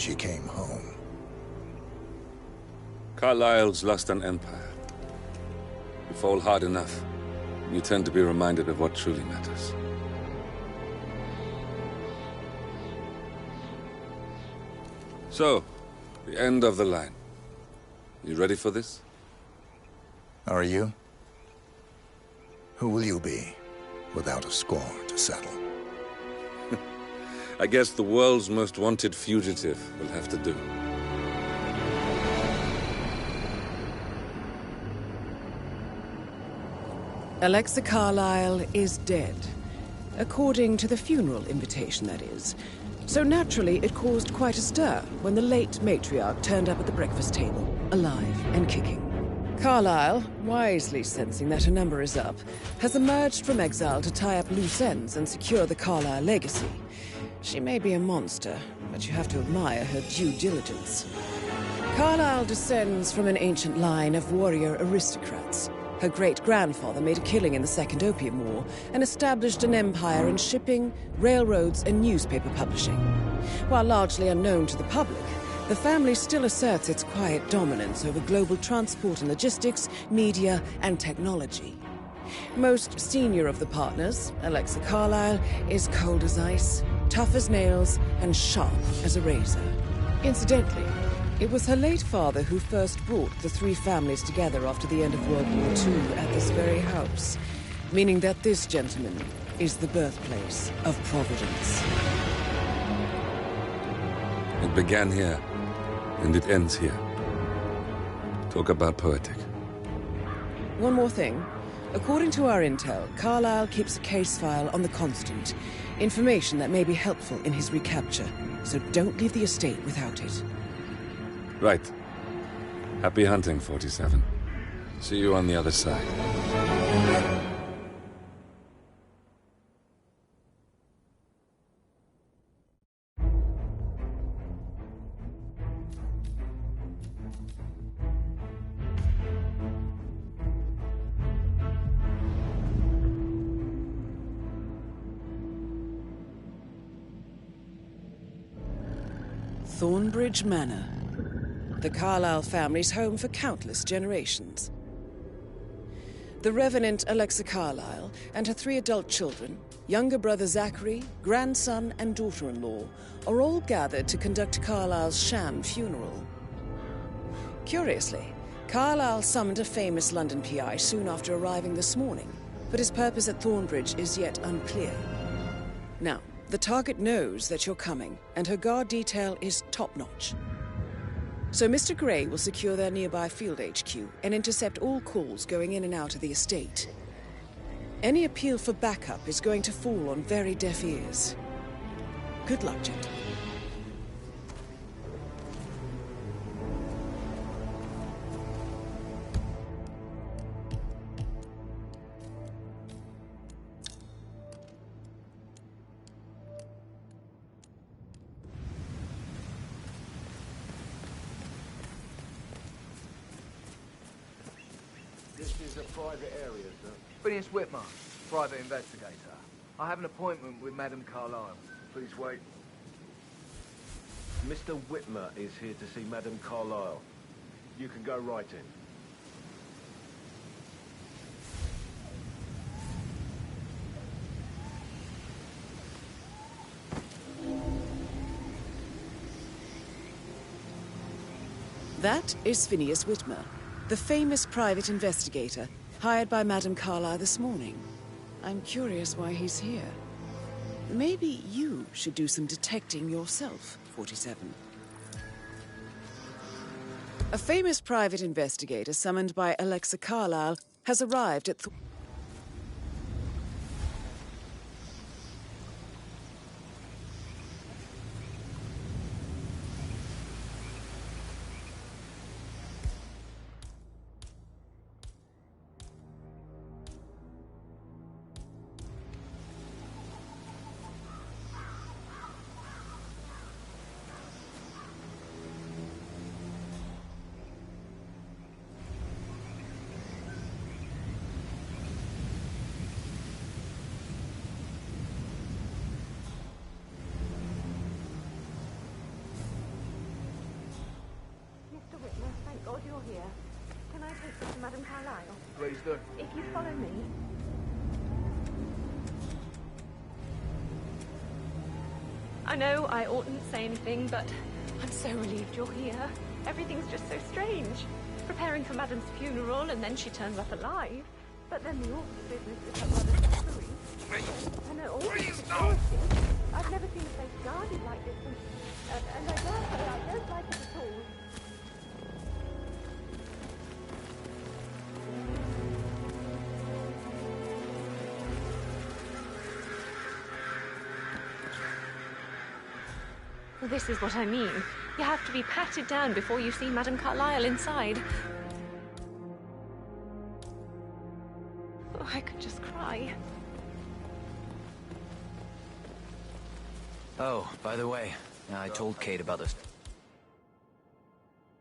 she came home. Carlyle's lost an empire. You fall hard enough, you tend to be reminded of what truly matters. So, the end of the line. You ready for this? Are you? Who will you be, without a score to settle? I guess the world's most wanted fugitive will have to do. Alexa Carlyle is dead. According to the funeral invitation, that is. So naturally, it caused quite a stir when the late matriarch turned up at the breakfast table, alive and kicking. Carlyle, wisely sensing that her number is up, has emerged from exile to tie up loose ends and secure the Carlyle legacy. She may be a monster, but you have to admire her due diligence. Carlyle descends from an ancient line of warrior aristocrats. Her great-grandfather made a killing in the Second Opium War and established an empire in shipping, railroads, and newspaper publishing. While largely unknown to the public, the family still asserts its quiet dominance over global transport and logistics, media, and technology. Most senior of the partners, Alexa Carlyle, is cold as ice, tough as nails, and sharp as a razor. Incidentally, it was her late father who first brought the three families together after the end of World War II at this very house, meaning that this gentleman is the birthplace of Providence. It began here, and it ends here. Talk about poetic. One more thing. According to our intel, Carlyle keeps a case file on the Constant. Information that may be helpful in his recapture, so don't leave the estate without it. Right. Happy hunting, 47. See you on the other side. Thornbridge Manor. The Carlyle family's home for countless generations. The Revenant Alexa Carlyle and her 3 adult children, younger brother Zachary, grandson and daughter-in-law, are all gathered to conduct Carlyle's sham funeral. Curiously, Carlyle summoned a famous London PI soon after arriving this morning, but his purpose at Thornbridge is yet unclear. Now, the target knows that you're coming, and her guard detail is top-notch. So Mr. Gray will secure their nearby field HQ and intercept all calls going in and out of the estate. Any appeal for backup is going to fall on very deaf ears. Good luck, gentlemen. This is a private area, sir. Phineas Whitmer, private investigator. I have an appointment with Madame Carlyle. Please wait. Mr. Whitmer is here to see Madame Carlyle. You can go right in. That is Phineas Whitmer, the famous private investigator hired by Madame Carlyle this morning. I'm curious why he's here. Maybe you should do some detecting yourself, 47. A famous private investigator summoned by Alexa Carlyle has arrived at I take this to Madame Carlyle? Please do. If you follow me. I know I oughtn't say anything, but I'm so relieved you're here. Everything's just so strange. Preparing for Madame's funeral, and then she turns up alive. But then the awful business with her brother's history. And all this security. I've never seen a place guarded like this, and I don't like it at all. This is what I mean. You have to be patted down before you see Madame Carlyle inside. Oh, I could just cry. Oh, by the way, I told Kate about this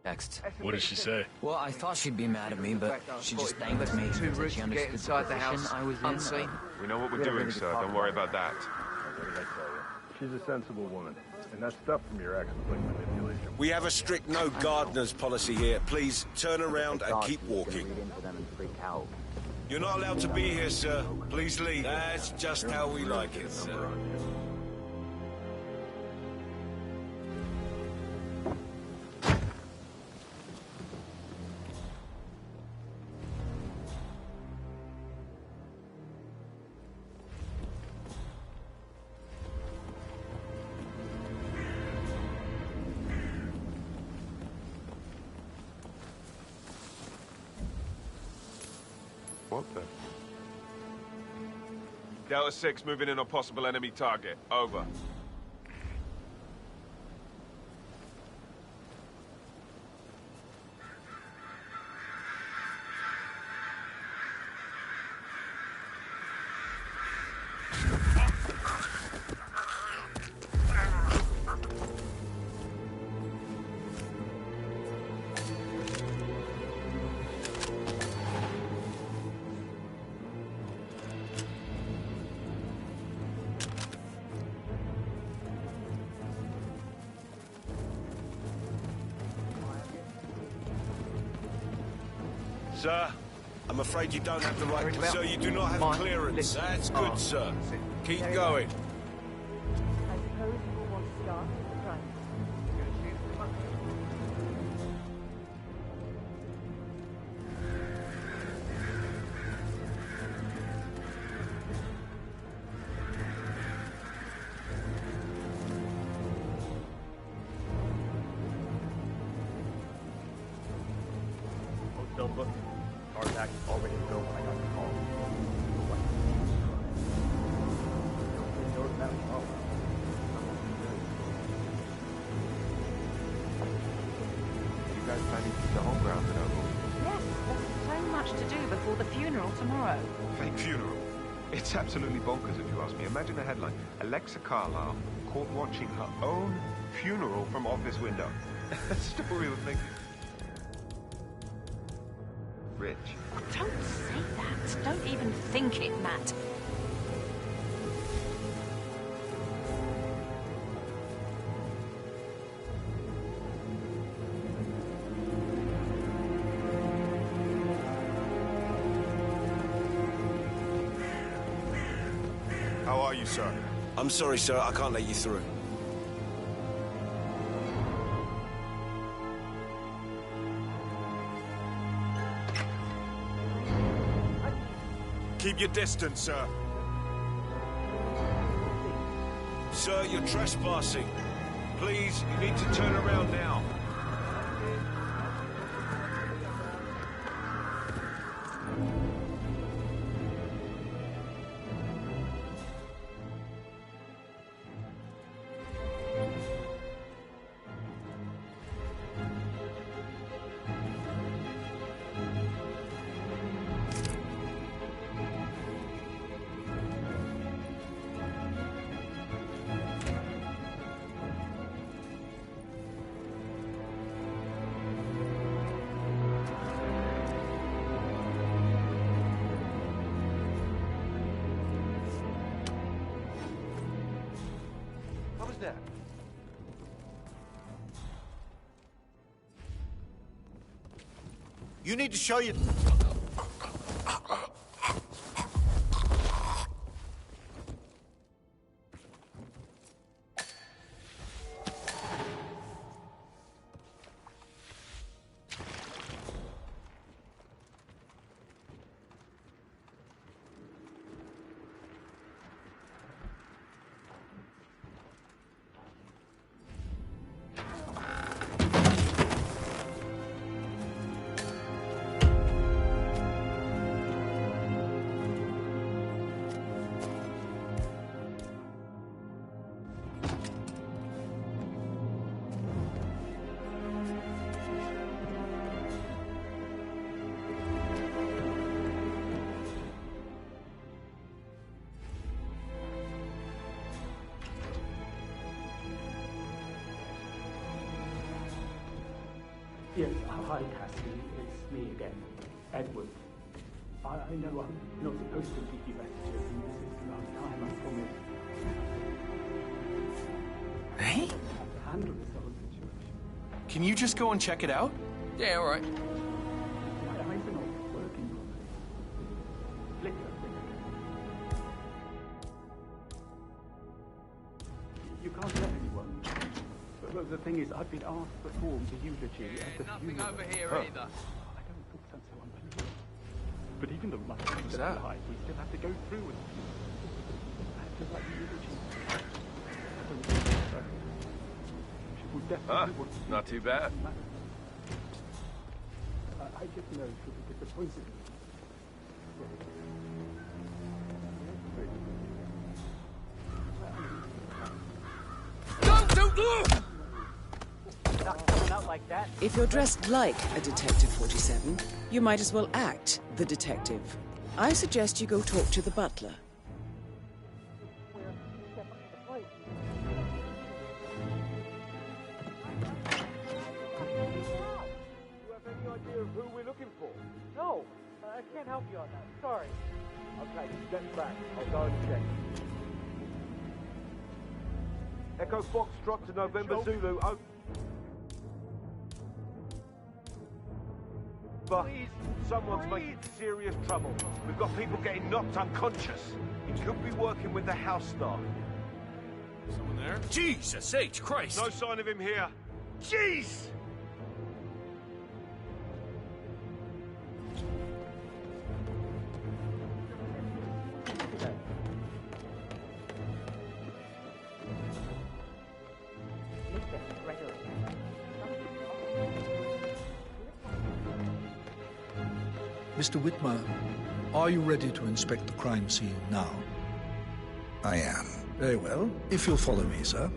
text. What did she say? Well, I thought she'd be mad at me, but she just thanked me. Too Said rich she to get understood inside the position house I was in. unseen. We know what we're doing, sir. Don't worry about that. What did I tell you? She's a sensible woman. And that stuff from your ex was like manipulation. We have a strict no gardeners policy here. Please turn around and keep walking. You're not allowed to be here, sir. Please leave. That's just how we like it, sir. What the? Delta 6 moving in on possible enemy target. Over. Sir, I'm afraid you don't have the right... Well, Sir, you do not have mine. clearance. Listen. That's good, Oh, sir. that's it. Keep There you going. I suppose you will want to start with the front. Oh, Silva. Artax already know when I got the call. What? Nobody knows that well. You guys planning to keep the home ground at Oval? Yes, there's so much to do before the funeral tomorrow. Fake funeral. It's absolutely bonkers if you ask me. Imagine a headline. Alexa Carlyle caught watching her own funeral from office window. That story would make rich. Don't say that. Don't even think it, Matt. How are you, sir? I'm sorry, sir. I can't let you through. Keep your distance, sir. Sir, you're trespassing. Please, you need to turn around now. What was that? You need to show your... Yes, hi, Cassie. It's me again, Edward. I know I'm not supposed to keep you messages, and this is the last time, I promise. Hey? I have to handle this whole situation. Can you just go and check it out? Yeah, all right. My eyes are not working properly. Flicker. You can't tell anyone. But the thing is, I've been asked to perform the eulogy at the Nothing funeral. over here either. I don't think that's so unbelievable. But even though my friends are alive, we still have to go through with it. I have to write the eulogy. She will definitely Not too bad. I just know she'll be disappointed. If you're dressed like a Detective 47, you might as well act the detective. I suggest you go talk to the butler. Who we're looking for? No, I can't help you on that. Sorry. Okay, step back. I'll go and check. Echo Foxtrot to November Zulu. Please, someone's making serious trouble. We've got people getting knocked unconscious. He could be working with the house staff. Someone there? Jesus H. Christ! No sign of him here. Jeez! Mr. Whitmer, are you ready to inspect the crime scene now? I am. Very well. If you'll follow me, sir.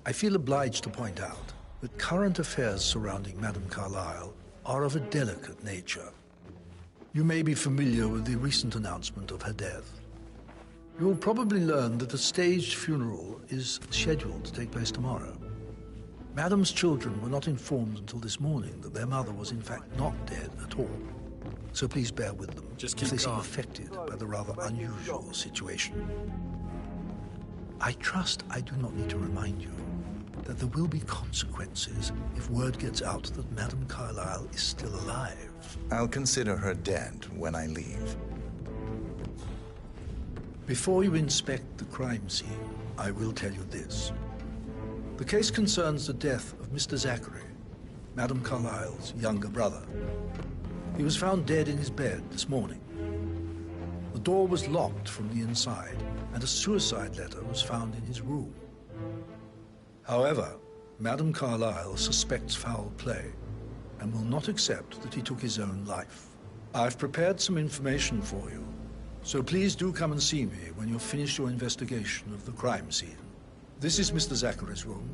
I feel obliged to point out that current affairs surrounding Madame Carlyle are of a delicate nature. You may be familiar with the recent announcement of her death. You will probably learn that a staged funeral is scheduled to take place tomorrow. Madame's children were not informed until this morning that their mother was in fact not dead at all. So please bear with them if they seem affected by the rather unusual situation. I trust I do not need to remind you that there will be consequences if word gets out that Madame Carlyle is still alive. I'll consider her dead when I leave. Before you inspect the crime scene, I will tell you this. The case concerns the death of Mr. Zachary, Madame Carlyle's younger brother. He was found dead in his bed this morning. The door was locked from the inside, and a suicide letter was found in his room. However, Madame Carlyle suspects foul play and will not accept that he took his own life. I've prepared some information for you, so please do come and see me when you've finished your investigation of the crime scene. This is Mr. Zachary's room,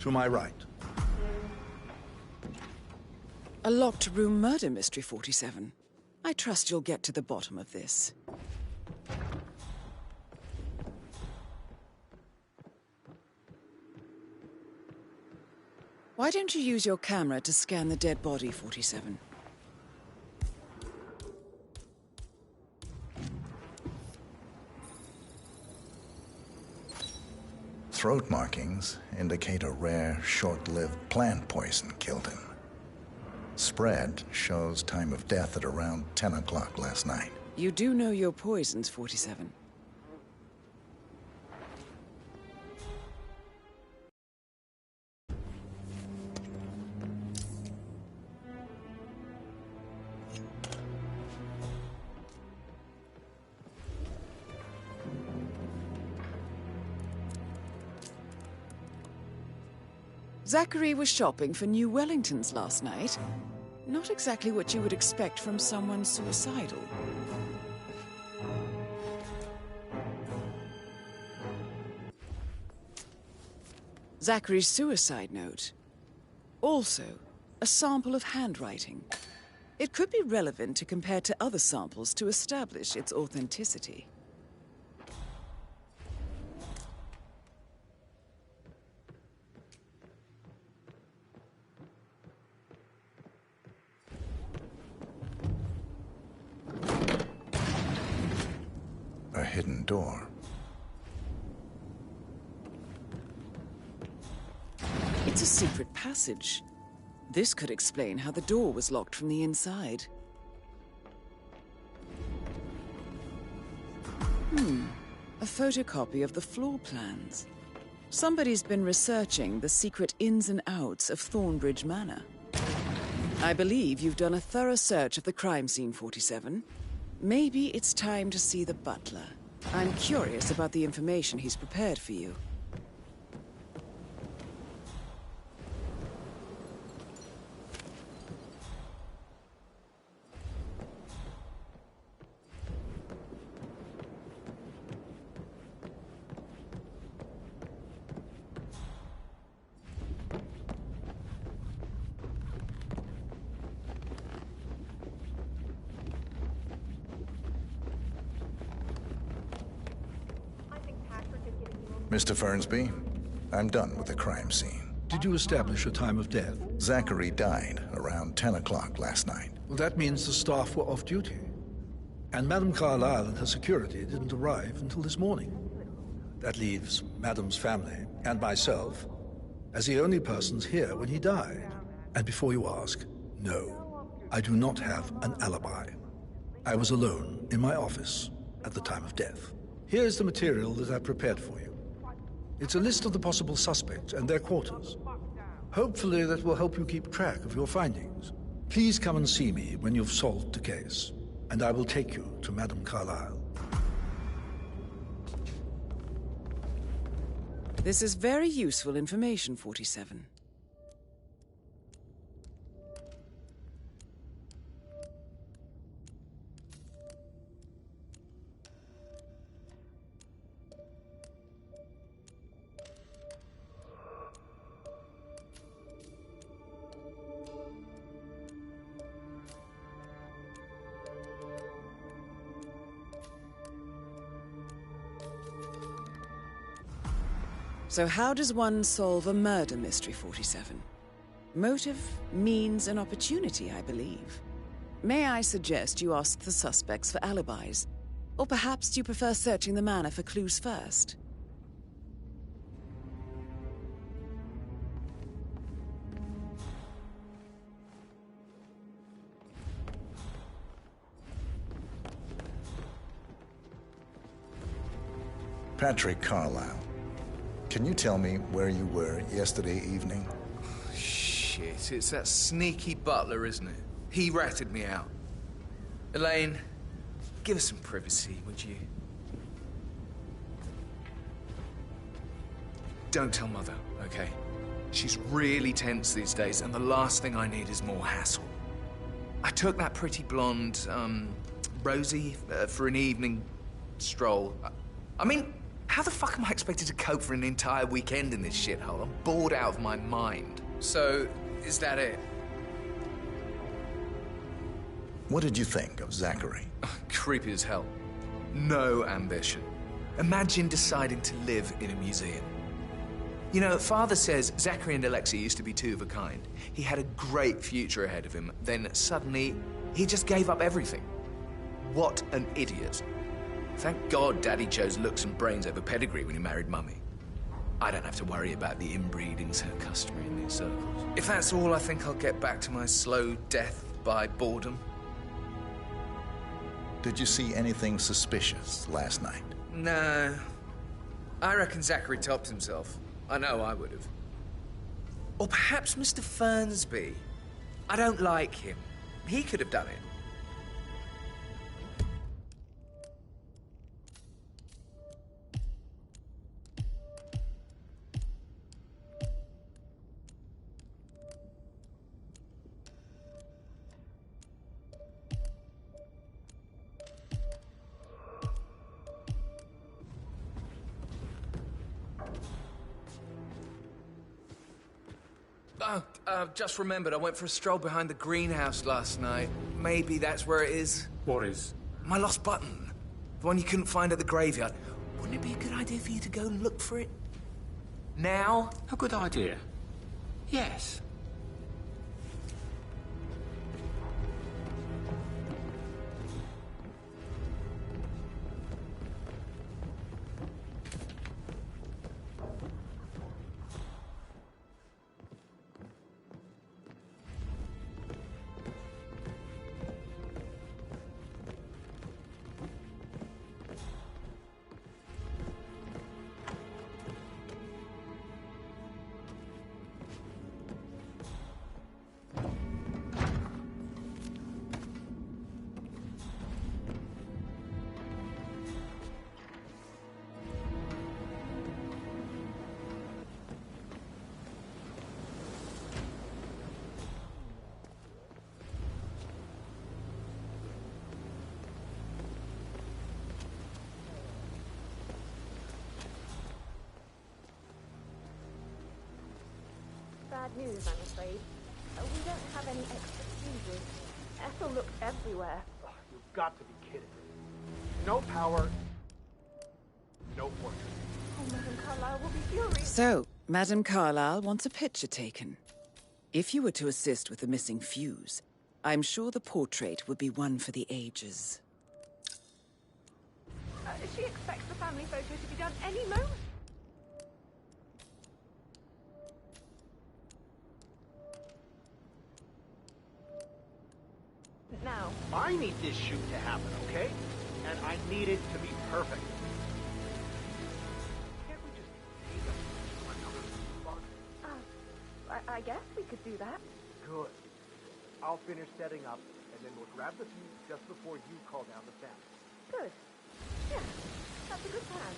to my right. A locked room murder mystery, 47. I trust you'll get to the bottom of this. Why don't you use your camera to scan the dead body, 47? throat markings indicate a rare, short-lived plant poison killed him. Spread shows time of death at around 10 o'clock last night. You do know your poisons, 47. Zachary was shopping for new Wellingtons last night. Not exactly what you would expect from someone suicidal. Zachary's suicide note. Also, a sample of handwriting. It could be relevant to compare to other samples to establish its authenticity. A hidden door. It's a secret passage. This could explain how the door was locked from the inside. A photocopy of the floor plans. Somebody's been researching the secret ins and outs of Thornbridge Manor. I believe you've done a thorough search of the crime scene, 47. Maybe it's time to see the butler. I'm curious about the information he's prepared for you. Mr. Fernsby, I'm done with the crime scene. Did you establish a time of death? Zachary died around 10 o'clock last night. Well, that means the staff were off duty. And Madame Carlyle and her security didn't arrive until this morning. That leaves Madame's family and myself as the only persons here when he died. And before you ask, no, I do not have an alibi. I was alone in my office at the time of death. Here's the material that I prepared for you. It's a list of the possible suspects and their quarters. Hopefully that will help you keep track of your findings. Please come and see me when you've solved the case, and I will take you to Madame Carlyle. This is very useful information, 47. So how does one solve a murder mystery, 47? Motive, means, and opportunity, I believe. May I suggest you ask the suspects for alibis? Or perhaps you prefer searching the manor for clues first? Patrick Carlyle, can you tell me where you were yesterday evening? Shit, it's that sneaky butler, isn't it? He ratted me out. Elaine, give us some privacy, would you? Don't tell Mother, okay? She's really tense these days, and the last thing I need is more hassle. I took that pretty blonde, Rosie, for an evening stroll. I mean, how the fuck am I expected to cope for an entire weekend in this shithole? I'm bored out of my mind. So, is that it? What did you think of Zachary? Creepy as hell. No ambition. Imagine deciding to live in a museum. You know, Father says Zachary and Alexa used to be two of a kind. He had a great future ahead of him, then suddenly, he just gave up everything. What an idiot. Thank God Daddy chose looks and brains over pedigree when he married Mummy. I don't have to worry about the inbreeding so customary in these circles. If that's all, I think I'll get back to my slow death by boredom. Did you see anything suspicious last night? No. I reckon Zachary topped himself. I know I would have. Or perhaps Mr. Fernsby. I don't like him. He could have done it. Just remembered I went for a stroll behind the greenhouse last night. Maybe that's where it is. What is? My lost button. The one you couldn't find at the graveyard. Wouldn't it be a good idea for you to go and look for it? Now? A good idea. Yes. Bad news, I'm afraid. We don't have any extra fuses. Ethel looked everywhere. Oh, you've got to be kidding. No power, no fortune. Oh, Madame Carlyle will be furious. So, Madame Carlyle wants a picture taken. If you were to assist with the missing fuse, I'm sure the portrait would be one for the ages. She expects the family photo to be done any moment. Now. I need this shoot to happen, okay? And I need it to be perfect. Can't we just take another spot? I guess we could do that. Good. I'll finish setting up, and then we'll grab the fuse just before you call down the staff. Good. Yeah, that's a good plan.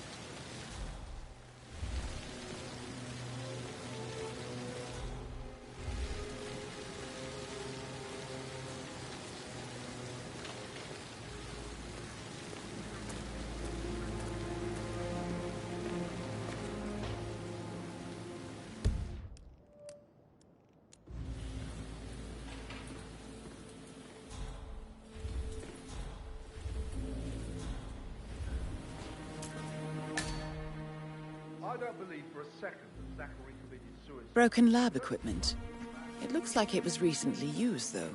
I don't believe for a second that Zachary committed suicide. Broken lab equipment. It looks like it was recently used, though.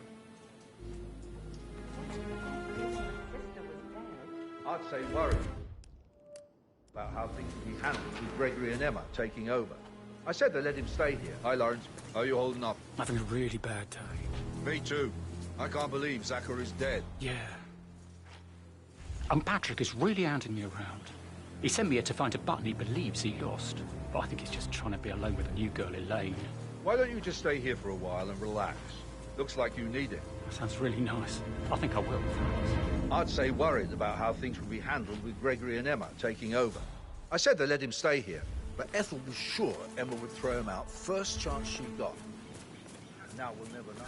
I'd say worried about how things will be handled with Gregory and Emma taking over. I said they let him stay here. Hi, Lawrence. How are you holding up? Having a really bad day. Me too. I can't believe Zachary's dead. Yeah. And Patrick is really hounding me around. He sent me here to find a button he believes he lost. But I think he's just trying to be alone with a new girl, Elaine. Why don't you just stay here for a while and relax? Looks like you need it. That sounds really nice. I think I will, thanks. I'd say worried about how things will be handled with Gregory and Emma taking over. I said they let him stay here, but Ethel was sure Emma would throw him out first chance she got. Now we'll never know.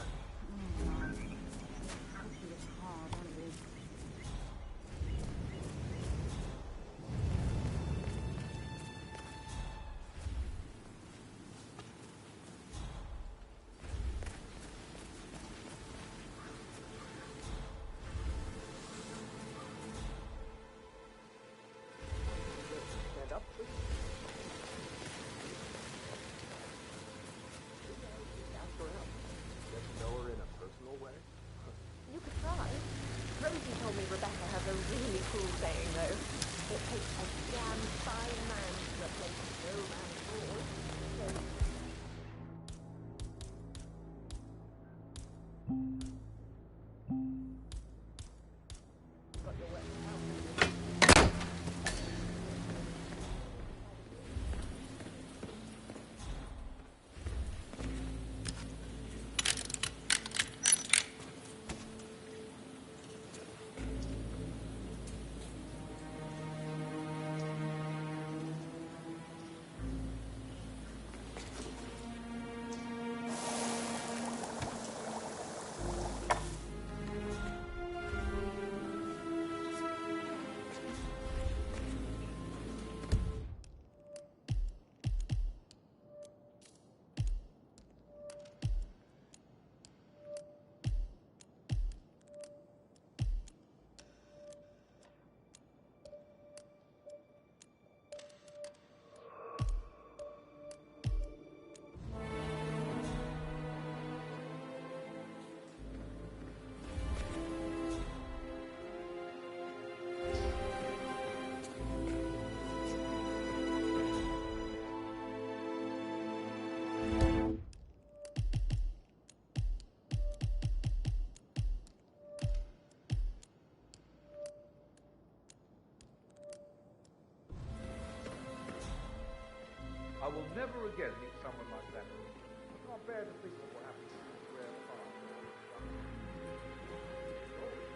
I will never again meet someone like that. I can't bear to think of what happened to this rare plant.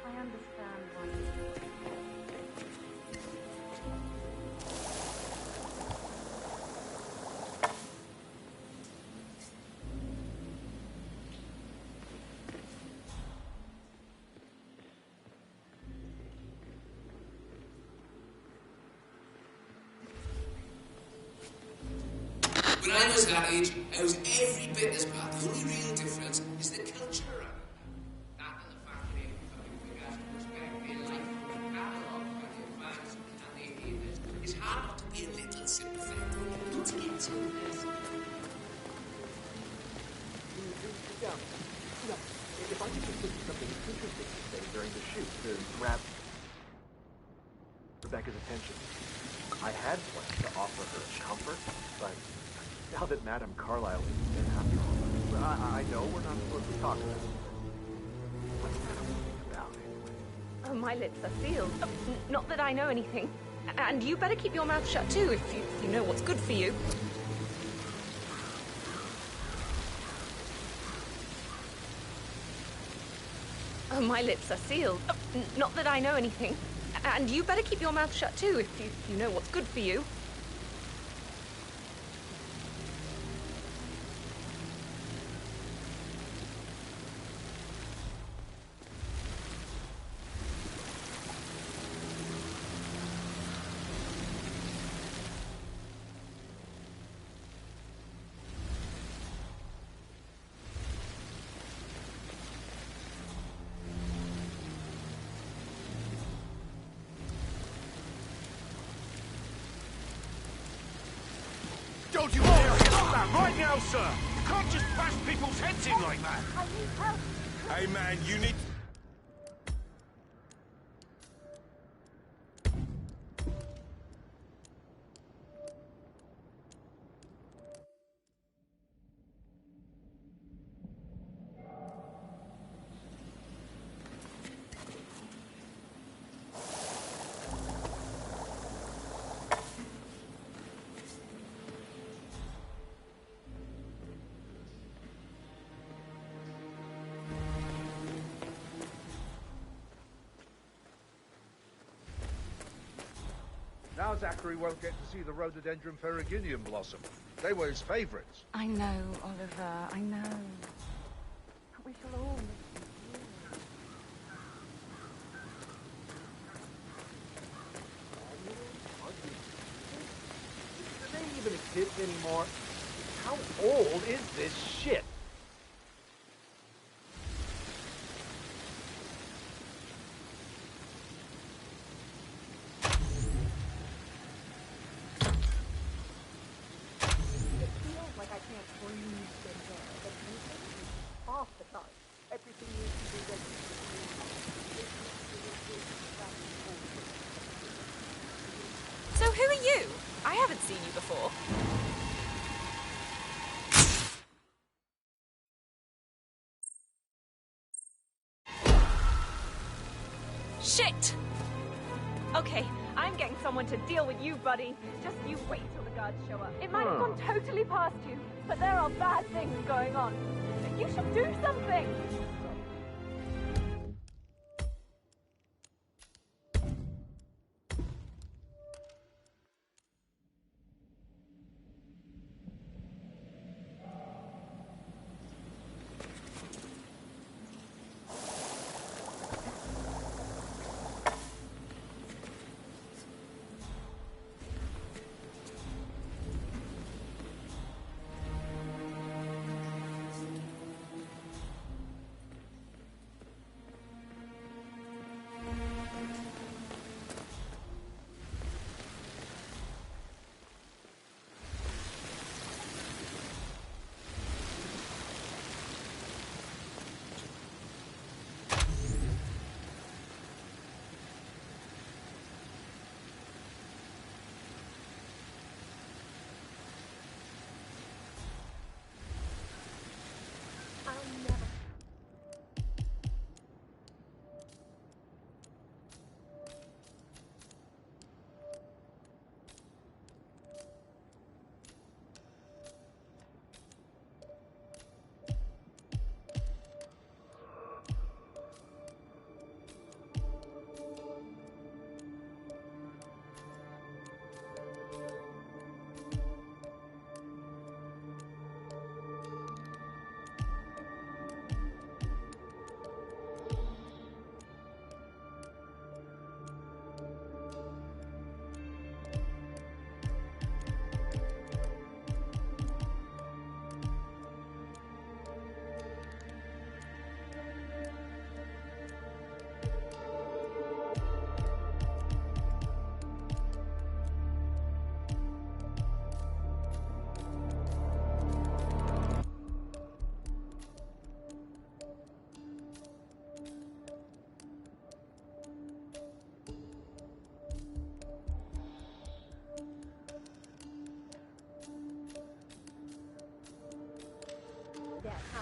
I understand why you... When I was that age, I was every bit as bad. The only real difference is the culture around it. That and the fact that everybody began to respect their life was catalogued by their fans and their haters. It's hard not to be a little sympathetic. Don't get to this. Yeah. If I could just think of something interesting to say during the shoot to grab Rebecca's attention. I had planned to offer her comfort, but now that Madame Carlyle isn't in after all, I know we're not supposed to talk about it. What's Madame about, anyway? Oh, my lips are sealed. Not that I know anything. And you better keep your mouth shut too, if you know what's good for you. Oh, my lips are sealed. Not that I know anything. And you better keep your mouth shut too, if you know what's good for you. Don't you dare hit that right now, sir! You can't just bash people's heads in like that! I need help! Hey, man, you need... Now Zachary won't get to see the rhododendron ferruginum blossom. They were his favourites. I know, Oliver, I know. But we shall all miss you. Do they even exist anymore? How old is this shit? So who are you? I haven't seen you before. Shit! Okay, I'm getting someone to deal with you, buddy. Just you wait till the guards show up. It might have gone totally past you, but there are bad things going on. You should do something!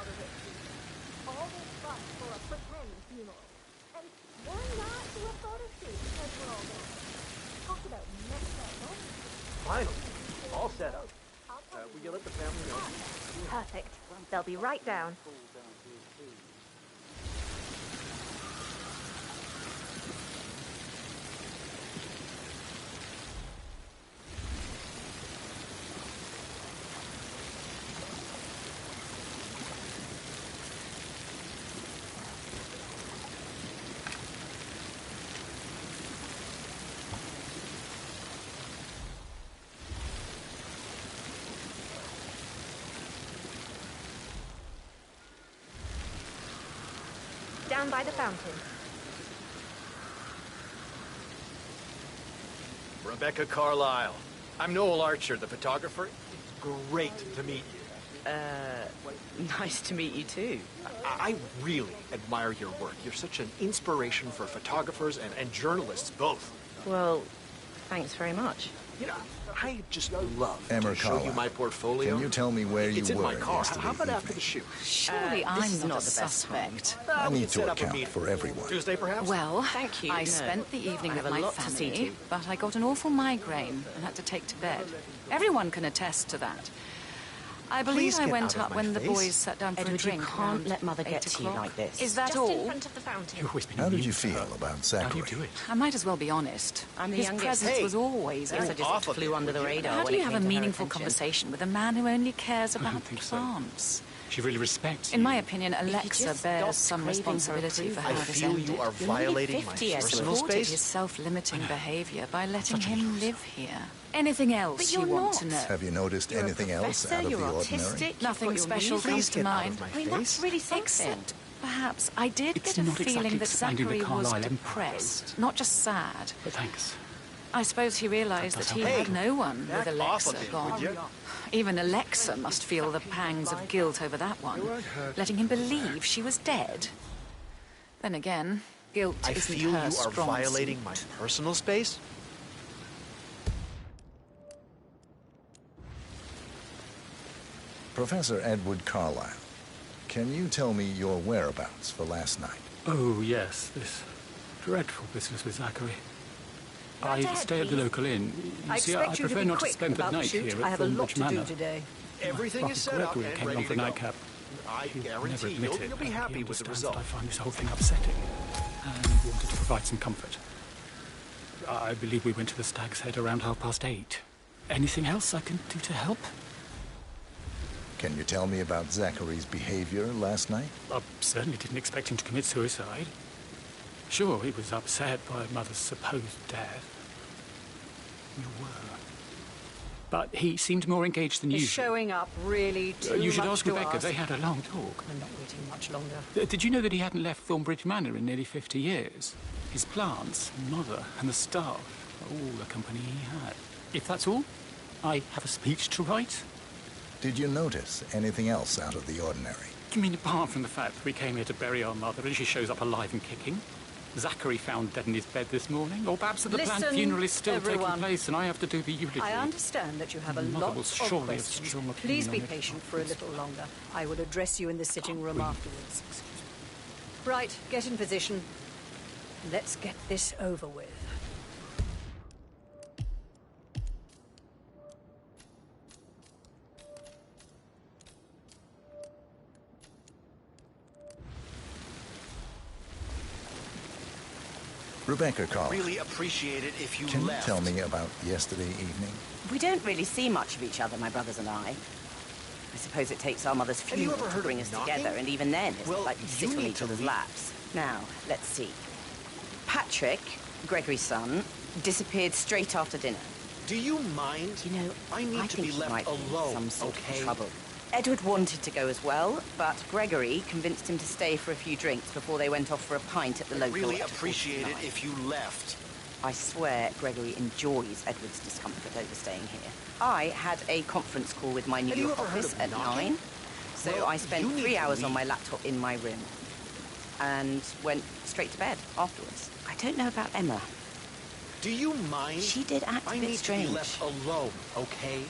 out of it. All this fuss for a pretend funeral. And why not do a photo shoot because we're all there? Talk about messed up, huh? Finally, all set up. Will you let the family know? Perfect. They'll be right down. Down by the fountain. Rebecca Carlyle. I'm Noel Archer, the photographer. It's great to meet you. Nice to meet you too. I really admire your work. You're such an inspiration for photographers and journalists both. Well, thanks very much. You know, I just love Emma to show Carlyle, you my portfolio. can you tell me where It's you in were my car. yesterday How about evening? after the shoot? Surely I'm not the suspect. I we need can set to up a account meeting. for everyone. Tuesday, perhaps? Well, Thank you. I No. spent the evening I with have a my lot to see family, to. but I got an awful migraine and had to take to bed. Everyone can attest to that. I believe Please I get went out of up my when the face. boys sat down for Edward, a drink. you can't around let Mother 8 get to you o'clock. like this. Is that Just all? in front of the fountain. You've always been How did immune you to her. feel about How do Zachary? you do it? I might as well be honest. I'm the His youngest. presence Hey, was always guess I there. just flew under the radar How when do you it have came a to her meaningful attention. conversation with a man who only cares I don't about think so. plants? She really respects In you. my opinion, Alexa just bears stopped some craving her responsibility for approval. how I this feel ended. you are You're violating nearly my 50, I personal Supported space. his self-limiting behavior by letting Such a him loser. live here. Anything else But you you're want not. to know? Have you noticed You're a anything else professor, out of you're the ordinary? autistic, you've Nothing got your special music. comes to get out of mind. my I mean, that's face. really something. Except, perhaps, I did It's get a not feeling exactly that expanding the Zachary was Carlyle empire, depressed, not just sad. But thanks. I suppose he realized that he Hey, had no one with back off Alexa a bit, gone. would you? Even Alexa must feel the pangs of guilt over that one, letting him believe she was dead. Then again, guilt I isn't feel her you are strong violating suit. my personal space. Professor Edward Carlyle, can you tell me your whereabouts for last night? Oh, yes, this dreadful business with Zachary. I ahead, stay at the please. local inn. I See, expect I you to prefer be not to quick spend the about the night shoot. here I at have a lot Thornbridge to do Manor. today. Everything Brother is set up Gregory and came ready along for to go. nightcap. I He'll never guarantee admit you'll it, be but happy he with the understands result. that I find this whole thing upsetting and wanted to provide some comfort. I believe we went to the Stag's Head around 8:30. Anything else I can do to help? Can you tell me about Zachary's behavior last night? I certainly didn't expect him to commit suicide. Sure, he was upset by Mother's supposed death. You were. But he seemed more engaged than Is usual. showing up really too You should much ask to Rebecca. ask? They had a long talk. I'm not waiting much longer. Did you know that he hadn't left Thornbridge Manor in nearly 50 years? His plants, Mother, and the staff, all the company he had. If that's all, I have a speech to write. Did you notice anything else out of the ordinary? You mean apart from the fact that we came here to bury our mother and she shows up alive and kicking? Zachary found dead in his bed this morning? Or perhaps that the planned Listen, funeral is still everyone. taking place and I have to do the eulogy? I understand that you have a Mother lot will of surely have questions. strong Please be opinion on it. patient for a little longer. I will address you in the sitting room afterwards. Right, get in position. Let's get this over with. Rebecca Carlyle, Really appreciate it if you can you left. tell me about yesterday evening? We don't really see much of each other, my brothers and I. I suppose it takes our mother's Have you funeral ever to heard bring of us knocking? together, and even then, it's Well, not like we you sit on need each to other's leave. laps. Now, let's see. Patrick, Gregory's son, disappeared straight after dinner. Do you mind? You know, I need to think be he left might be in alone, some sort okay? of trouble. Edward wanted to go as well, but Gregory convinced him to stay for a few drinks before they went off for a pint at the local. Really at appreciate it 49. if you left. I swear Gregory enjoys Edward's discomfort over staying here. I had a conference call with my New Have you York ever heard office of at knocking? 9. So Well, I spent you need 3 to hours on leave. my laptop in my room and went straight to bed afterwards. I don't know about Emma. Do you mind? She did act a I bit need strange. to be left alone, okay?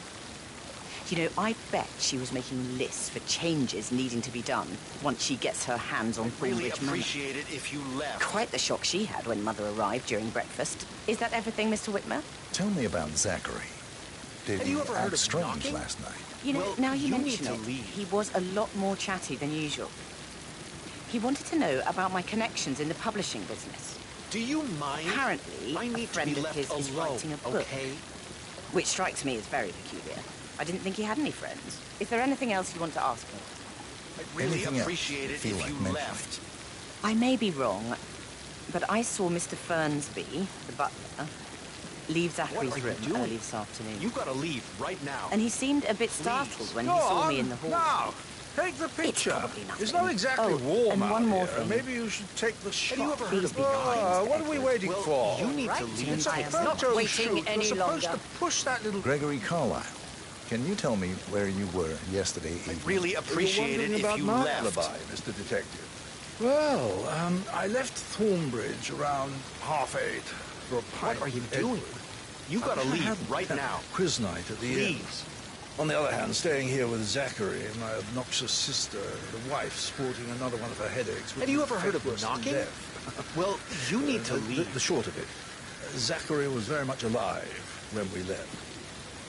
You know, I bet she was making lists for changes needing to be done once she gets her hands on Really Thornbridge Manor. appreciate it if you left. Quite the shock she had when Mother arrived during breakfast. Is that everything, Mr. Whitmer? Tell me about Zachary. Did Have he you ever heard act of strange knocking? last night? You know, Well, now you need mention to it, leave. he was a lot more chatty than usual. He wanted to know about my connections in the publishing business. Do you mind? Apparently, I a need to friend be of left his is alone, writing a book, okay? which strikes me as very peculiar. I didn't think he had any friends. Is there anything else you want to ask me? I'd really Anything else appreciate you it feel if like you mentioning? left. I may be wrong, but I saw Mr. Fernsby, the butler, leave Zachary's What are you room doing? early this afternoon. You gotta leave right now. And he seemed a bit startled when he Go saw on, me in the hall. now. Take the picture. probably nothing. It's not exactly Oh, warm and one out more here. thing. Maybe you should take the shot. you ever heard of Please be knocking? kind, What are we Edward. waiting Well, for? you need to Right, leave. and I am not Photo waiting shoot. any You're supposed longer. to push that little... Gregory Carlyle, can you tell me where you were yesterday evening? Really appreciate it if you my left. alibi, Mr. Detective. Well, I left Thornbridge around 8:30 for a pint What are you with doing? Edward. You gotta I leave had right now. Quiz night at the inn. Please. On the other hand, staying here with Zachary, my obnoxious sister, the wife sporting another one of her headaches. Have you ever heard of worse than knocking? death. Well, you need to leave. The short of it, Zachary was very much alive when we left.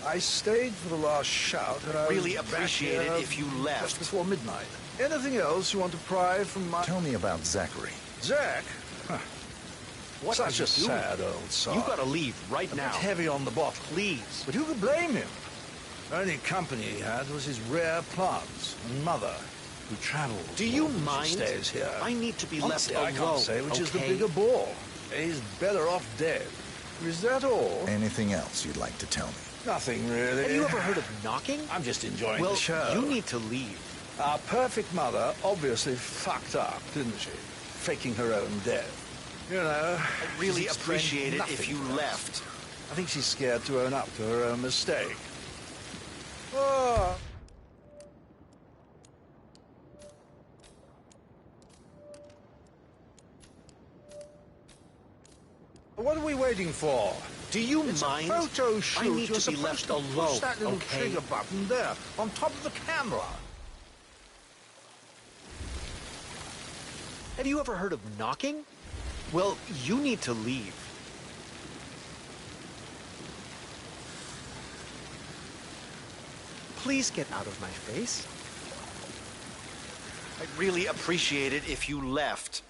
I stayed for the last shout, and I Really was back appreciate here it if you left. just before midnight. Anything else you want to pry from my... Tell me about Zachary. Zach? Huh. What Such are a you doing? sad old soul. You gotta leave right A now. bit heavy on the bottle. Please. But who could blame him? The only company he had was his rare plants and mother, who travels. Do you more than she mind? stays here. I need to be Honestly, left I alone. can't say which is the okay? bigger bore. He's better off dead. Is that all? Anything else you'd like to tell me? Nothing really. Have you ever heard of knocking? I'm just enjoying Well, the show. you need to leave. Our perfect mother obviously fucked up, didn't she? Faking her own death. You know, I'd really she's appreciate it explained if you nothing to us. left. I think she's scared to own up to her own mistake. Oh. What are we waiting for? Do you It's mind? a photo shoot. I need You're to be supposed left to alone, push that little okay? trigger button there, on top of the camera. Have you ever heard of knocking? Well, you need to leave. Please get out of my face. I'd really appreciate it if you left.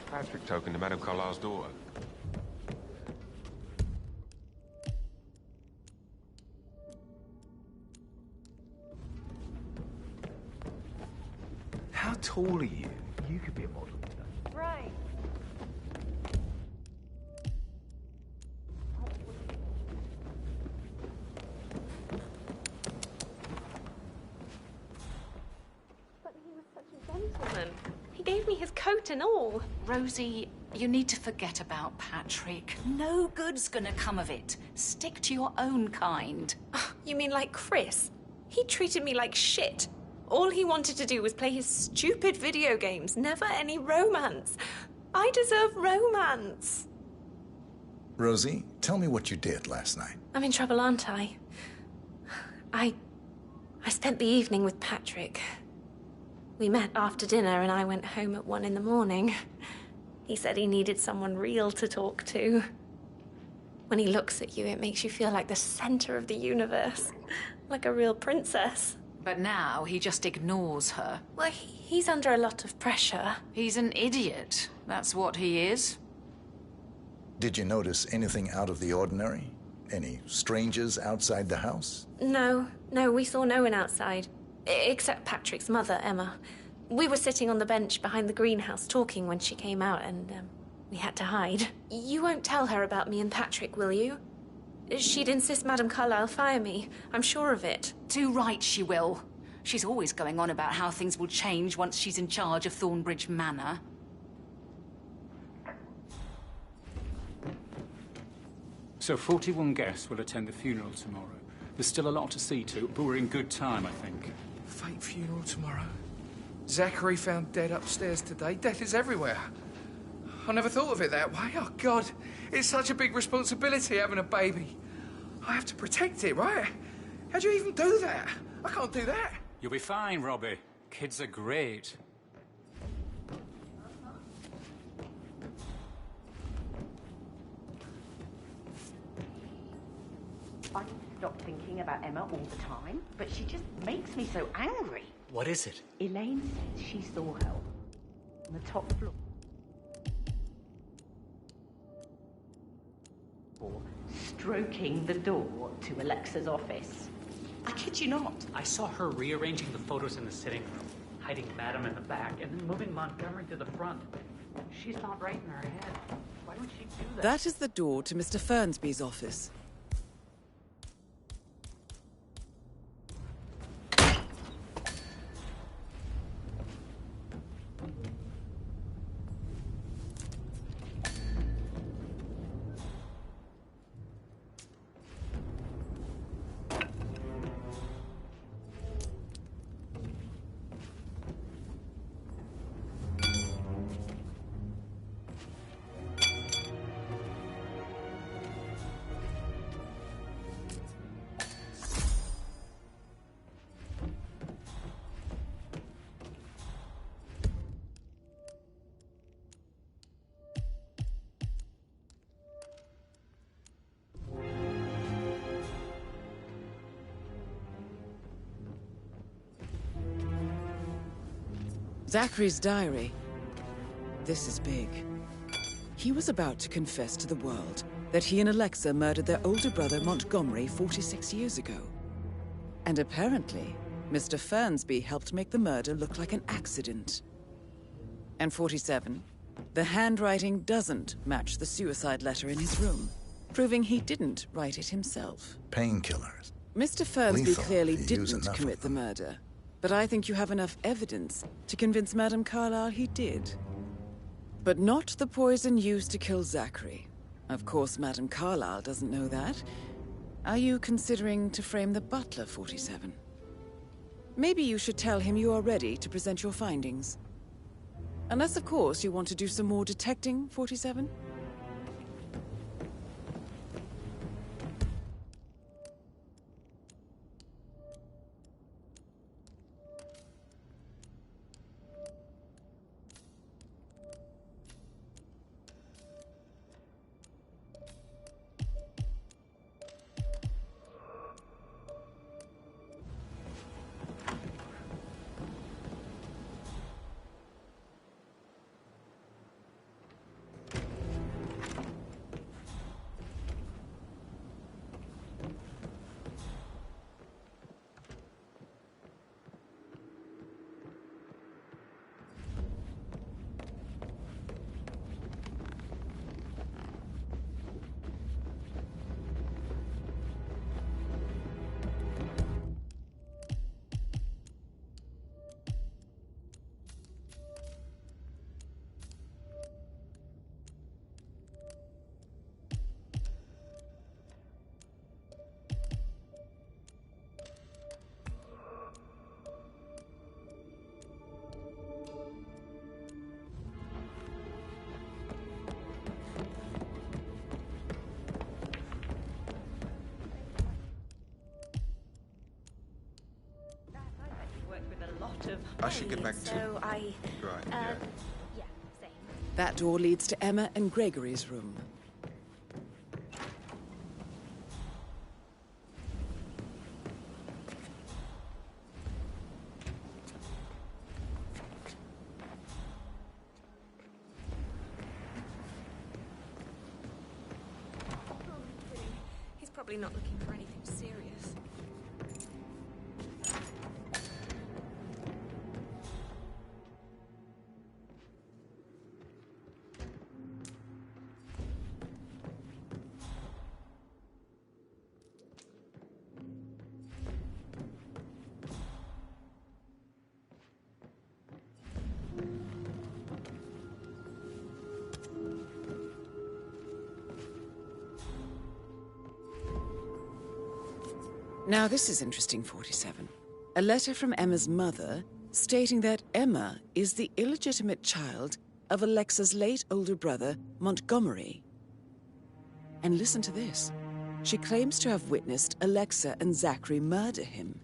Patrick token to Madame Carlyle's daughter. How tall are you? You could be a model. Right. But he was such a gentleman. He gave me his coat and all. Rosie, you need to forget about Patrick. No good's gonna come of it. Stick to your own kind. You mean like Chris? He treated me like shit. All he wanted to do was play his stupid video games, never any romance. I deserve romance. Rosie, tell me what you did last night. I'm in trouble, aren't I? I spent the evening with Patrick. We met after dinner and I went home at 1 in the morning. He said he needed someone real to talk to. When he looks at you, it makes you feel like the center of the universe. Like a real princess. But now he just ignores her. Well, he's under a lot of pressure. He's an idiot. That's what he is. Did you notice anything out of the ordinary? Any strangers outside the house? No, we saw no one outside. Except Patrick's mother, Emma. We were sitting on the bench behind the greenhouse talking when she came out and, we had to hide. You won't tell her about me and Patrick, will you? She'd insist Madame Carlyle fire me. I'm sure of it. Too right she will. She's always going on about how things will change once she's in charge of Thornbridge Manor. So 41 guests will attend the funeral tomorrow. There's still a lot to see to, but we're in good time, I think. Fake funeral tomorrow. Zachary found dead upstairs today. Death is everywhere. I never thought of it that way. Oh, God. It's such a big responsibility having a baby. I have to protect it, right? How do you even do that? I can't do that. You'll be fine, Robbie. Kids are great. I stop thinking about Emma all the time, but she just makes me so angry. What is it? Elaine says she saw her on the top floor. Stroking the door to Alexa's office. I kid you not. I saw her rearranging the photos in the sitting room, hiding Madam in the back, and then moving Montgomery to the front. She's not right in her head. Why would she do that? That is the door to Mr. Fernsby's office. Zachary's diary. This is big. He was about to confess to the world that he and Alexa murdered their older brother Montgomery 46 years ago. And apparently, Mr. Fernsby helped make the murder look like an accident. And 47, the handwriting doesn't match the suicide letter in his room, proving he didn't write it himself. Painkillers. Mr. Fernsby Lethal, clearly if you use didn't enough commit of the murder. But I think you have enough evidence to convince Madame Carlyle he did. But not the poison used to kill Zachary. Of course, Madame Carlyle doesn't know that. Are you considering to frame the butler, 47? Maybe you should tell him you are ready to present your findings. Unless, of course, you want to do some more detecting, 47? lot of I should get back to... so I... Right, yeah. Yeah, same. That door leads to Emma and Gregory's room. He's probably not looking for anything serious. Now this is interesting, 47. A letter from Emma's mother stating that Emma is the illegitimate child of Alexa's late older brother, Montgomery. And listen to this. She claims to have witnessed Alexa and Zachary murder him.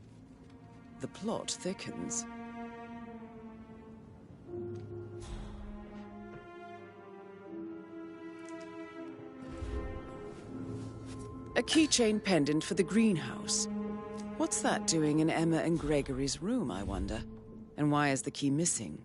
The plot thickens. A keychain pendant for the greenhouse. What's that doing in Emma and Gregory's room, I wonder? And why is the key missing?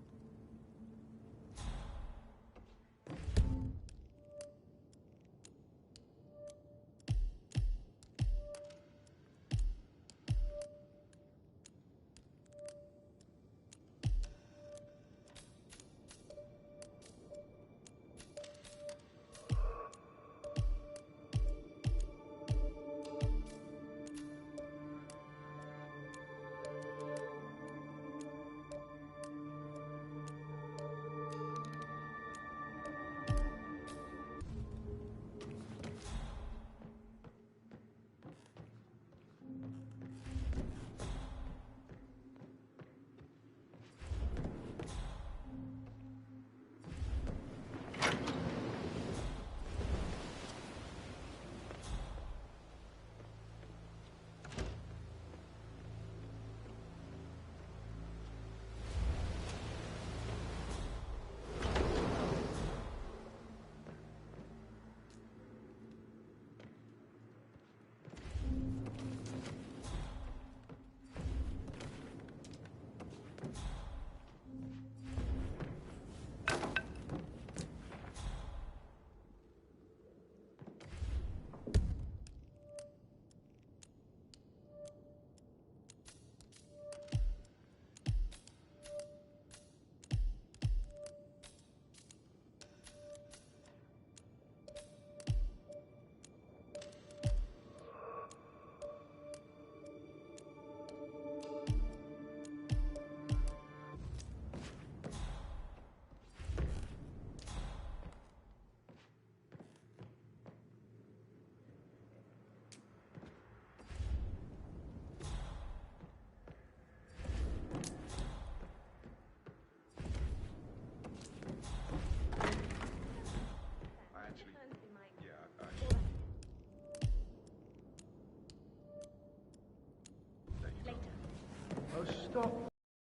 Oh, stop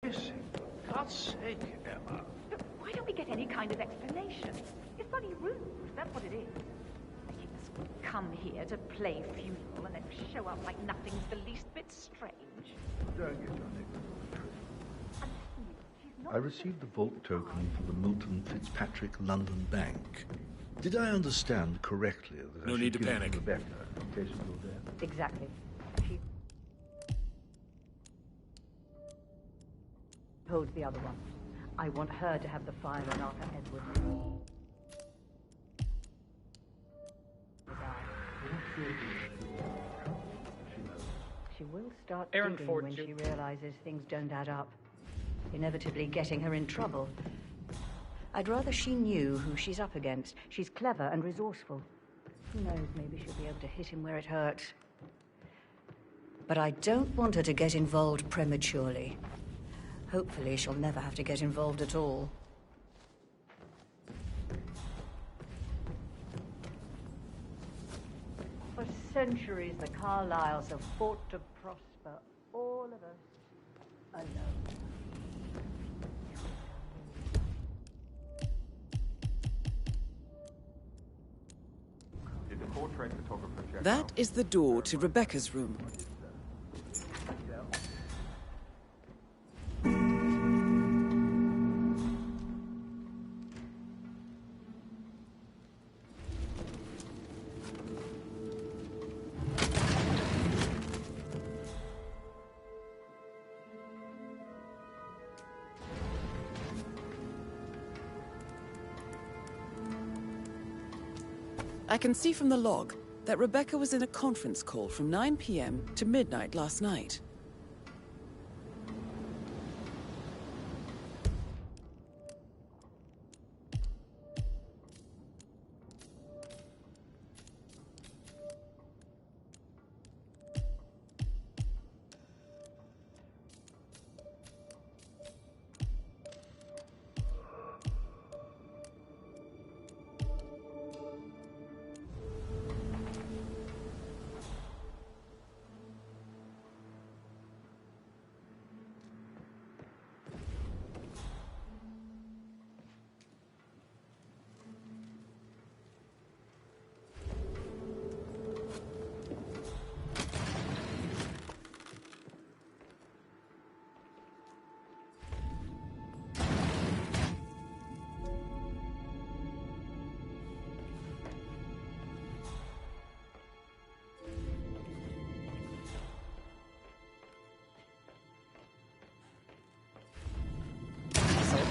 kissing. For God's sake, Emma. Look, why don't we get any kind of explanation? It's bloody rude, that's what it is. Making us come here to play funeral and then show up like nothing's the least bit strange. Don't get nothing. I received the vault token for the Milton Fitzpatrick London Bank. Did I understand correctly that No I need should to give it panic. Rebecca in case of your death? Exactly. She holds the other one. I want her to have the file on Arthur Edwards. She will start Aaron digging Ford, when too. she realizes things don't add up, inevitably getting her in trouble. I'd rather she knew who she's up against. She's clever and resourceful. Who knows, maybe she'll be able to hit him where it hurts. But I don't want her to get involved prematurely. Hopefully she'll never have to get involved at all. For centuries, the Carlyles have fought to prosper, all of us alone. portrait photographer checked That out. is the door to Rebecca's room. I can see from the log that Rebecca was in a conference call from 9 p.m. to midnight last night.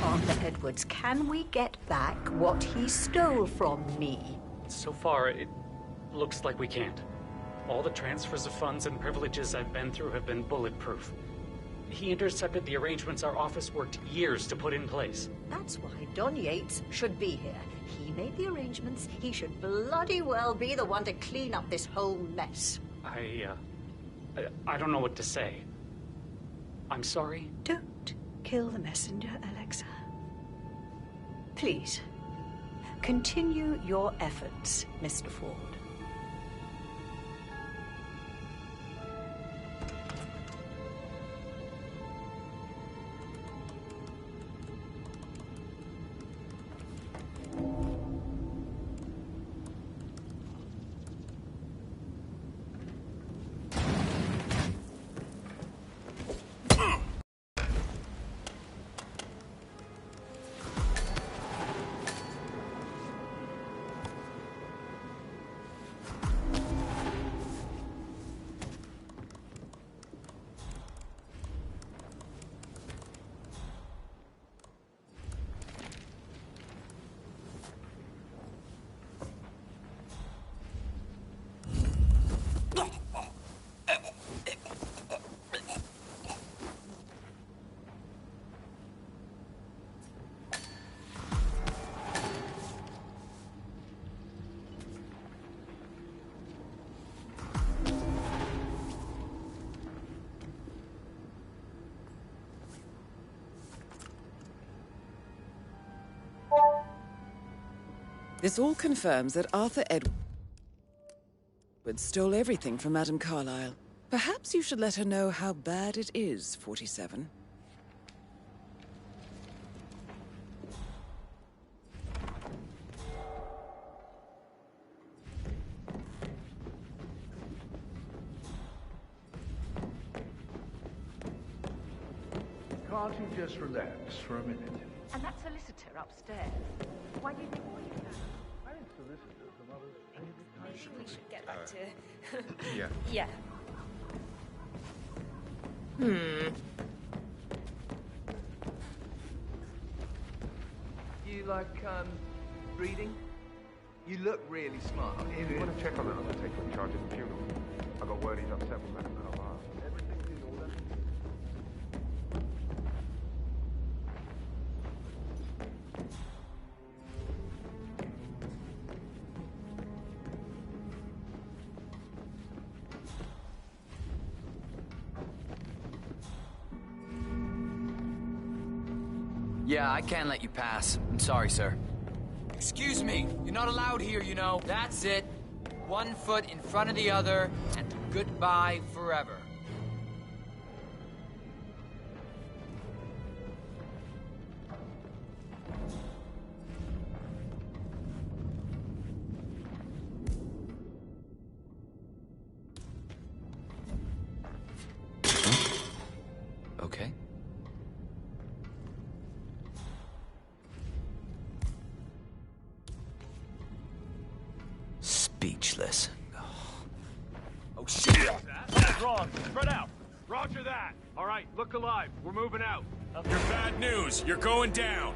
Arthur Edwards, can we get back what he stole from me? So far, it looks like we can't. All the transfers of funds and privileges I've been through have been bulletproof. He intercepted the arrangements our office worked years to put in place. That's why Don Yates should be here. He made the arrangements. He should bloody well be the one to clean up this whole mess. I don't know what to say. I'm sorry. Don't kill the messenger, Alexa. Please, continue your efforts, Mr. Ford. This all confirms that Arthur Edwards stole everything from Madame Carlyle. Perhaps you should let her know how bad it is, 47. Can't you just relax for a minute? And that solicitor upstairs. Why do you think we can? I think solicitors are not as Maybe we should get back to... Yeah. Yeah. You like, reading? You look really smart. If you want to check on that undertaker in charge of the funeral, I got word he's upset with Madame Carlyle. Everything's in order. Yeah, I can't let you pass. I'm sorry, sir. Excuse me. You're not allowed here, you know. That's it. 1 foot in front of the other, and goodbye forever. speechless. Oh, shit! That's wrong. Spread out. Roger that. All right, look alive. We're moving out. You're bad news. You're going down.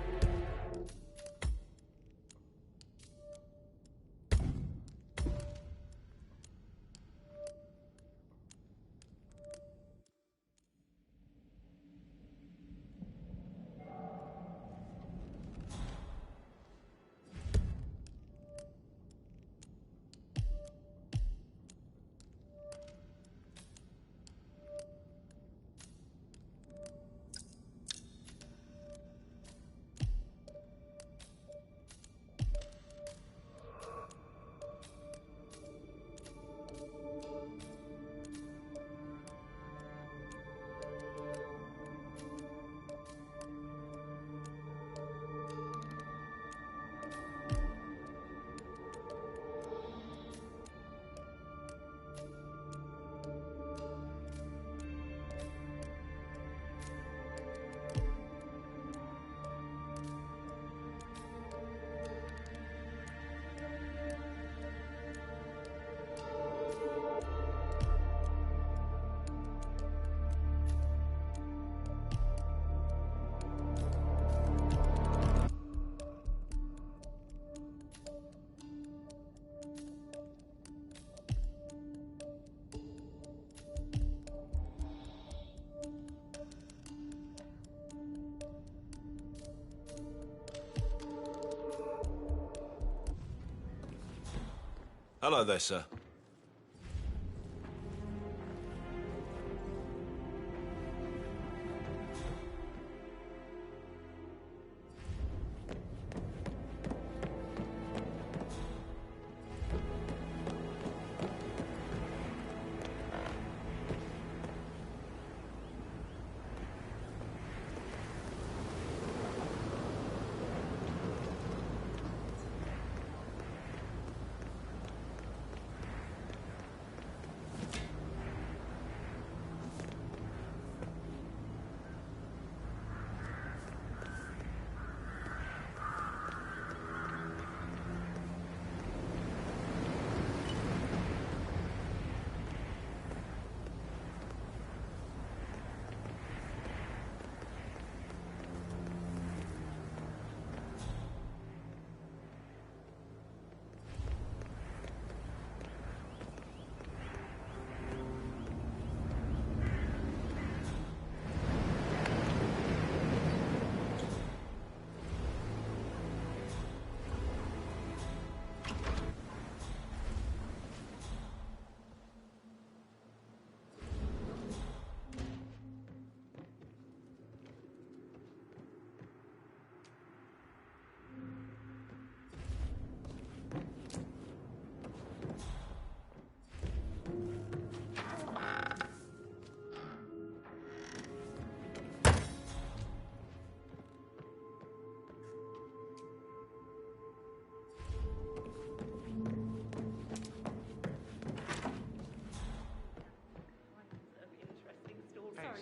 Hello there, sir.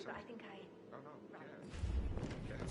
But I think I... Oh, no, yeah. Yes.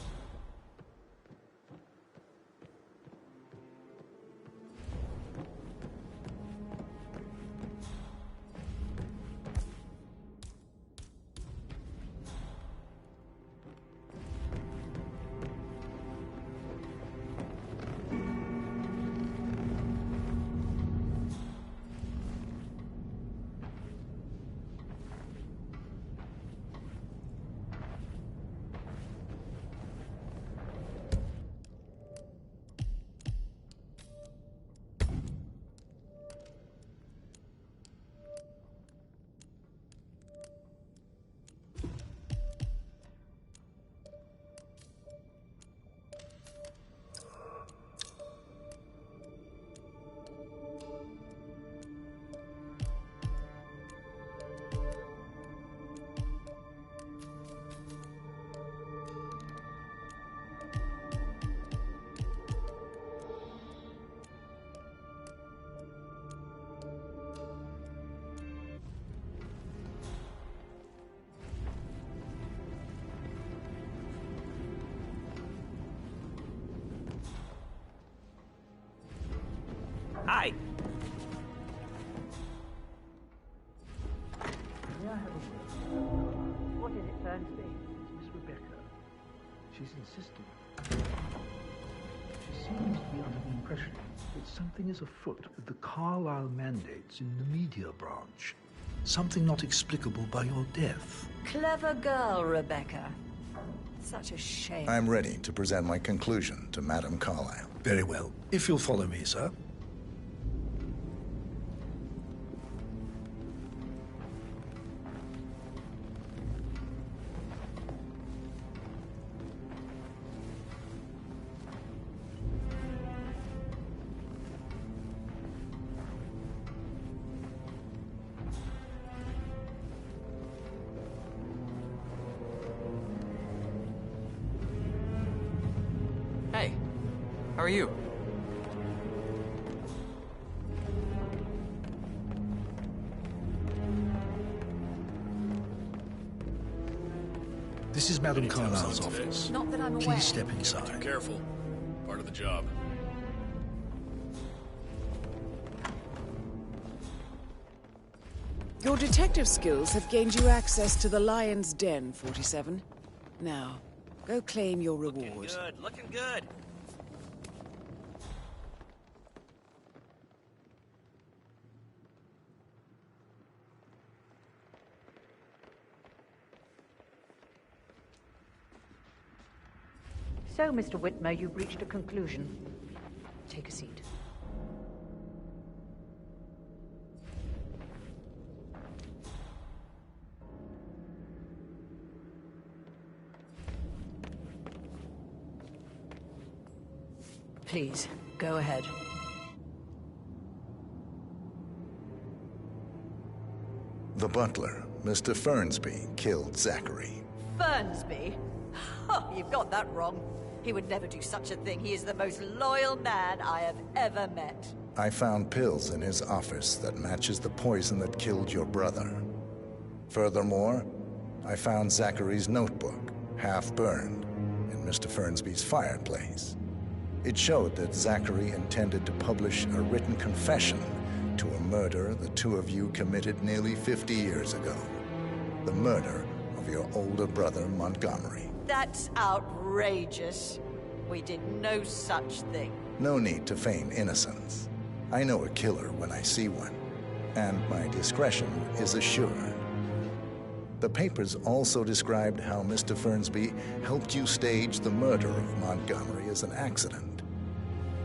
Hi. She's insistent. She seems to be under the impression that something is afoot with the Carlisle mandates in the media branch. Something not explicable by your death. Clever girl, Rebecca. Such a shame. I'm ready to present my conclusion to Madame Carlisle. Very well. If you'll follow me, sir. Hey, how are you? This is Madame Carlisle's office. Not that I'm aware. Please step inside. Careful. Part of the job. Your detective skills have gained you access to the Lion's Den, 47. Now, go claim your reward. Looking good. So, Mr. Whitmer, you've reached a conclusion. Take a seat. Please, go ahead. The butler, Mr. Fernsby, killed Zachary. Fernsby? Oh, you've got that wrong. He would never do such a thing. He is the most loyal man I have ever met. I found pills in his office that matches the poison that killed your brother. Furthermore, I found Zachary's notebook, half burned, in Mr. Fernsby's fireplace. It showed that Zachary intended to publish a written confession to a murder the two of you committed nearly 50 years ago. The murder of your older brother, Montgomery. That's outrageous. We did no such thing. No need to feign innocence. I know a killer when I see one, and my discretion is assured. The papers also described how Mr. Fernsby helped you stage the murder of Montgomery as an accident.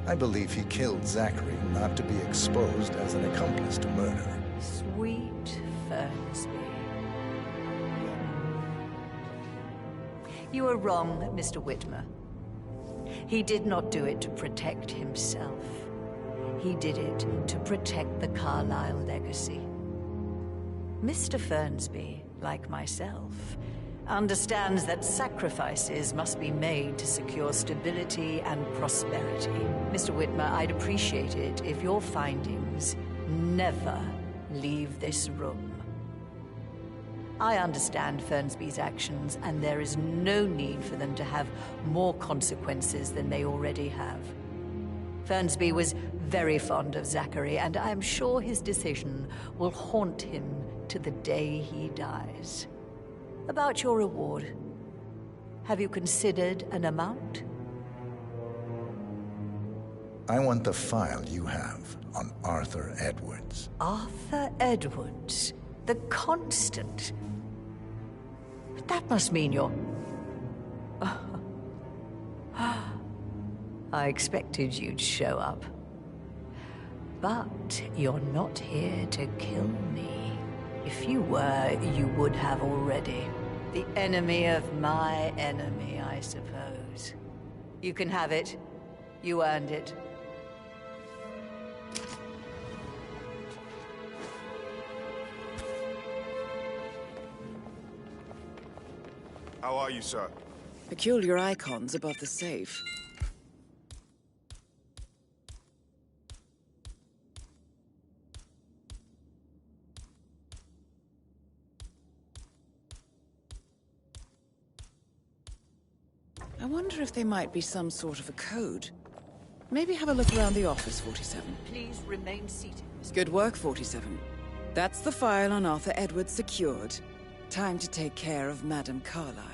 I believe he killed Zachary not to be exposed as an accomplice to murder. Sweet Fernsby. You are wrong, Mr. Whitmer. He did not do it to protect himself. He did it to protect the Carlisle legacy. Mr. Fernsby, like myself, understands that sacrifices must be made to secure stability and prosperity. Mr. Whitmer, I'd appreciate it if your findings never leave this room. I understand Fernsby's actions, and there is no need for them to have more consequences than they already have. Fernsby was very fond of Zachary, and I'm sure his decision will haunt him to the day he dies. About your reward, have you considered an amount? I want the file you have on Arthur Edwards. Arthur Edwards, the Constant. But that must mean you're... I expected you'd show up. But you're not here to kill me. If you were, you would have already. The enemy of my enemy, I suppose. You can have it. You earned it. How are you, sir? Peculiar icons above the safe. I wonder if they might be some sort of a code. Maybe have a look around the office, 47. Please remain seated. Good work, 47. That's the file on Arthur Edwards secured. Time to take care of Madame Carlisle.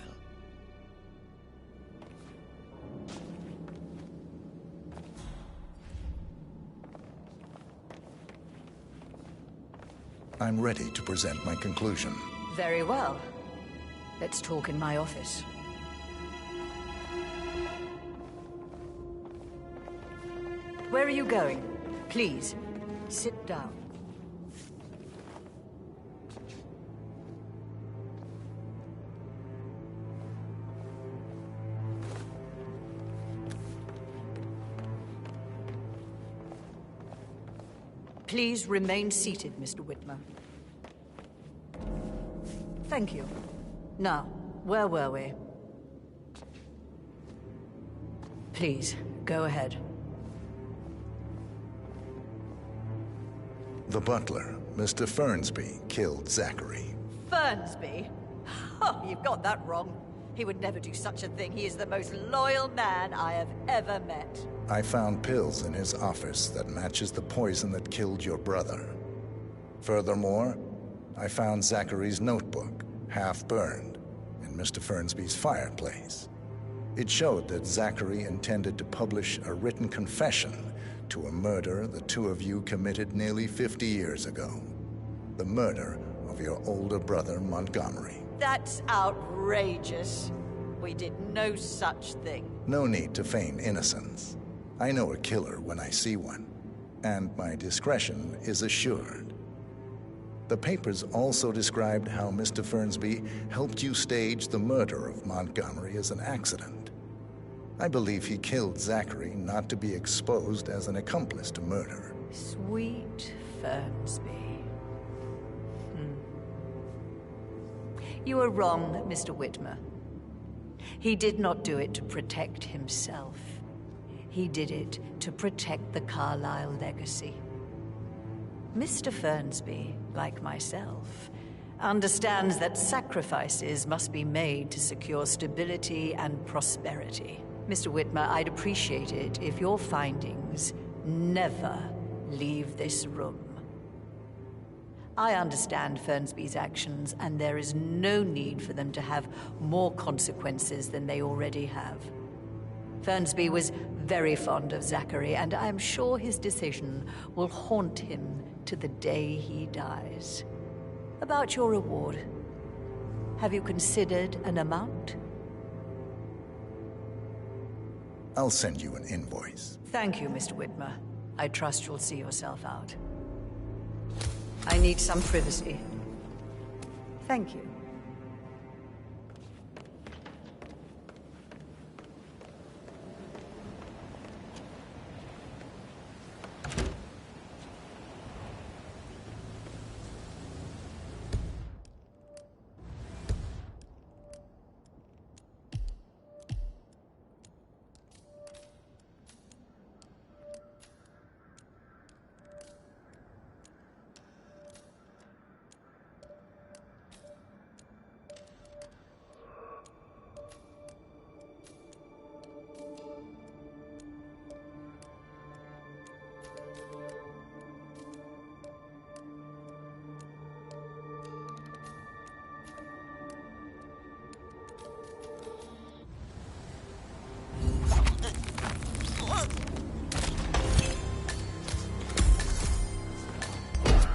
I'm ready to present my conclusion. Very well. Let's talk in my office. Where are you going? Please, sit down. Please remain seated, Mr. Whitmer. Thank you. Now, where were we? Please, go ahead. The butler, Mr. Fernsby, killed Zachary. Fernsby? Oh, you've got that wrong. He would never do such a thing. He is the most loyal man I have ever met. I found pills in his office that matches the poison that killed your brother. Furthermore, I found Zachary's notebook, half burned, in Mr. Fernsby's fireplace. It showed that Zachary intended to publish a written confession to a murder the two of you committed nearly 50 years ago. The murder of your older brother, Montgomery. That's outrageous. We did no such thing. No need to feign innocence. I know a killer when I see one, and my discretion is assured. The papers also described how Mr. Fernsby helped you stage the murder of Montgomery as an accident. I believe he killed Zachary not to be exposed as an accomplice to murder. Sweet Fernsby. You are wrong, Mr. Whitmer. He did not do it to protect himself. He did it to protect the Carlyle legacy. Mr. Fernsby, like myself, understands that sacrifices must be made to secure stability and prosperity. Mr. Whitmer, I'd appreciate it if your findings never leave this room. I understand Fernsby's actions, and there is no need for them to have more consequences than they already have. Fernsby was very fond of Zachary, and I'm sure his decision will haunt him to the day he dies. About your reward, have you considered an amount? I'll send you an invoice. Thank you, Mr. Whitmer. I trust you'll see yourself out. I need some privacy. Thank you.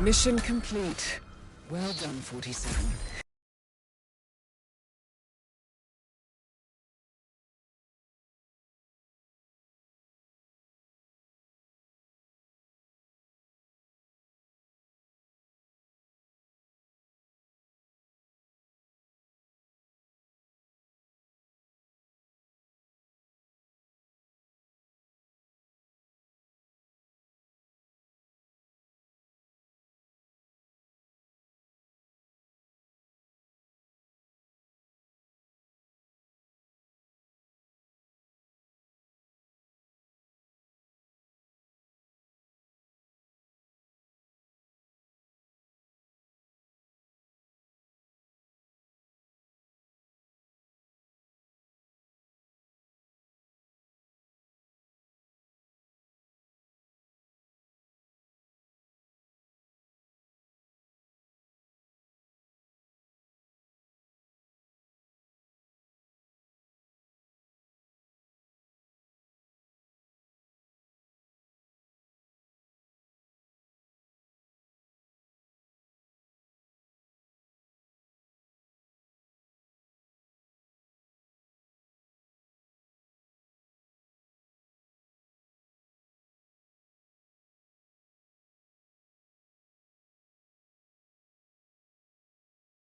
Mission complete. Well done, 47.